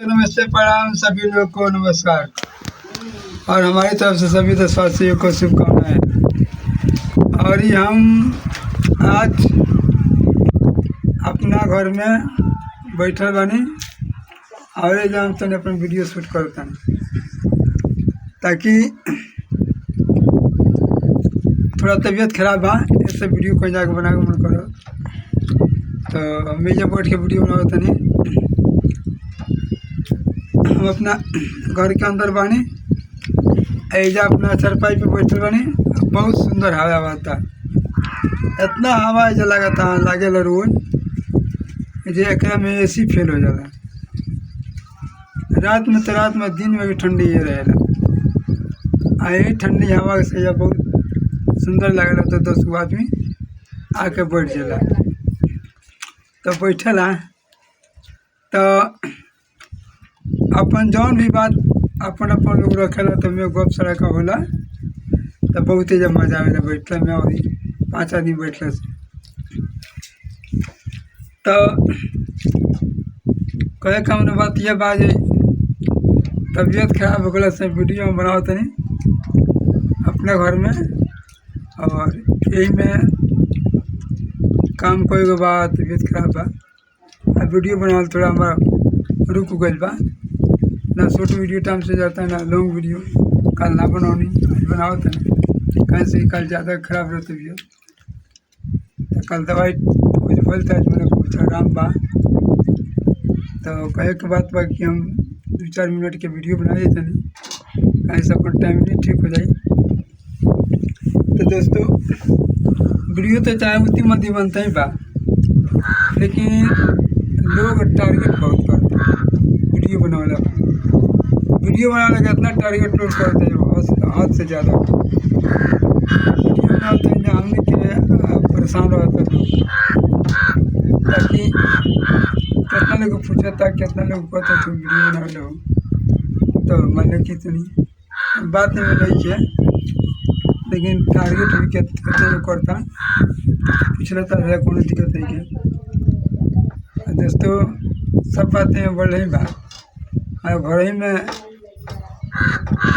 नमस्ते, प्रणाम सभी लोग को, नमस्कार। और हमारी तरफ से सभी देशवासियों को शुभकामनाएं। और ये हम आज अपना घर में बैठल बनी और ये हम तने अपन वीडियो शूट करता ताकि थोड़ा तबीयत खराब बा, इससे वीडियो कोई जाके बना के मन करो तो हमें जब बैठ के वीडियो बनाओ तनी। हम अपना घर के अंदर बानी, ऐजा अपना चारपाई पे बैठल बानी। बहुत सुंदर हवा आता, इतना हवा जो लगता लागेला रोज जे एकरा में एसी फेल हो जाला। रात में तो रात में, दिन में भी ठंडी ये रहेला। यही ठंडी हवा से जब बहुत सुंदर लगेला तो 10 गो आदमी आके बैठ जाला। तो बैठला तो अपन जौन भी बात अपन अपन लोग रखेला तो में गप सड़का होला तो बहुत ही जब मजा आवेला बैठला में। और 5 आदमी बैठला से तो कहे का हमने बात यह बात तबीयत खराब हो गया से वीडियो में बनाओ तनी अपने घर में। और यही में काम कोई को बात तबीयत खराब बा, वीडियो बनाओ थोड़ा हमारा रुक गई बा। ना शॉर्ट वीडियो टाइम से जाता है ना लॉन्ग वीडियो। कल ना बनाओनी, आज बनाओ तो कहीं से कल ज़्यादा खराब रहती है तो कल दवाई कुछ बोलता है मैंने कुछ आराम बा। तो कहे के बात बा कि हम 2-4 मिनट के वीडियो बना देते नहीं, कहीं से अपन टाइम नहीं ठीक हो जाए। तो दोस्तों वीडियो तो चाहे उतनी मत ही बनता ही बा, लेकिन लोग टारगेट बहुत करते हैं वीडियो बनाने का। वीडियो बनाने का इतना टारगेट लोड करते हैं हद से ज़्यादा। वीडियो बनाते हैं जहाँ हमने के परेशान रहते हैं ताकि कितना लोग पूछता कितना लोग कहते तो वीडियो बना लो। तो मैंने कितनी बात नहीं बनाई है, लेकिन टारगेट भी कितना लोग करता पिछले तरह कोई दिक्कत नहीं है। दोस्तों सब बातें बढ़ रही बात और घर ही में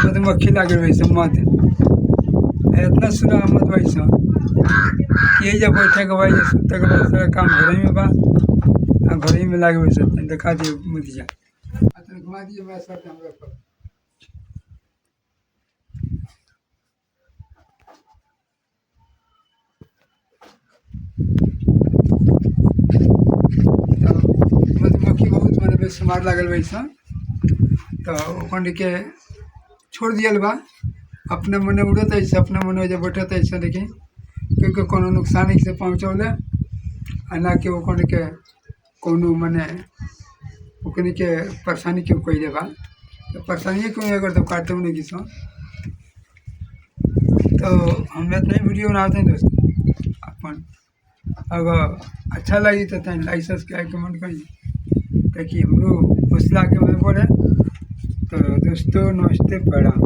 मधुमक्खी लागे वैसे मत इतना सुना मत वैसा यही जब बैठे के भाई सुते के बाद सारा काम घर ही में बा और घर ही में लागे वैसे दिखा दिए मुझिया घुमा दिए मैं सब हमरा पर। मधुमक्खी बहुत मैंने बेशुमार लागल वैसा तो ओखंड के छोड़ दियल बा। अपने मने उड़त ऐसे अपने मने जब बैठत ऐसे लेकिन क्योंकि कोनो नुकसान से पहुँचौले आ ना कि ओखंड के कोनो मने ओखनी के परेशानी क्यों कोई दे बा। तो परेशानी क्यों अगर तो काटते नहीं किसो। तो हम इतना ही वीडियो बनाते हैं दोस्तों अपन। अगर अच्छा लगी तो लाइक सब्सक्राइब कमेंट करिए ताकि हम लोग हौसला के में बढ़े। तो दोस्तों नमस्ते, प्रणाम।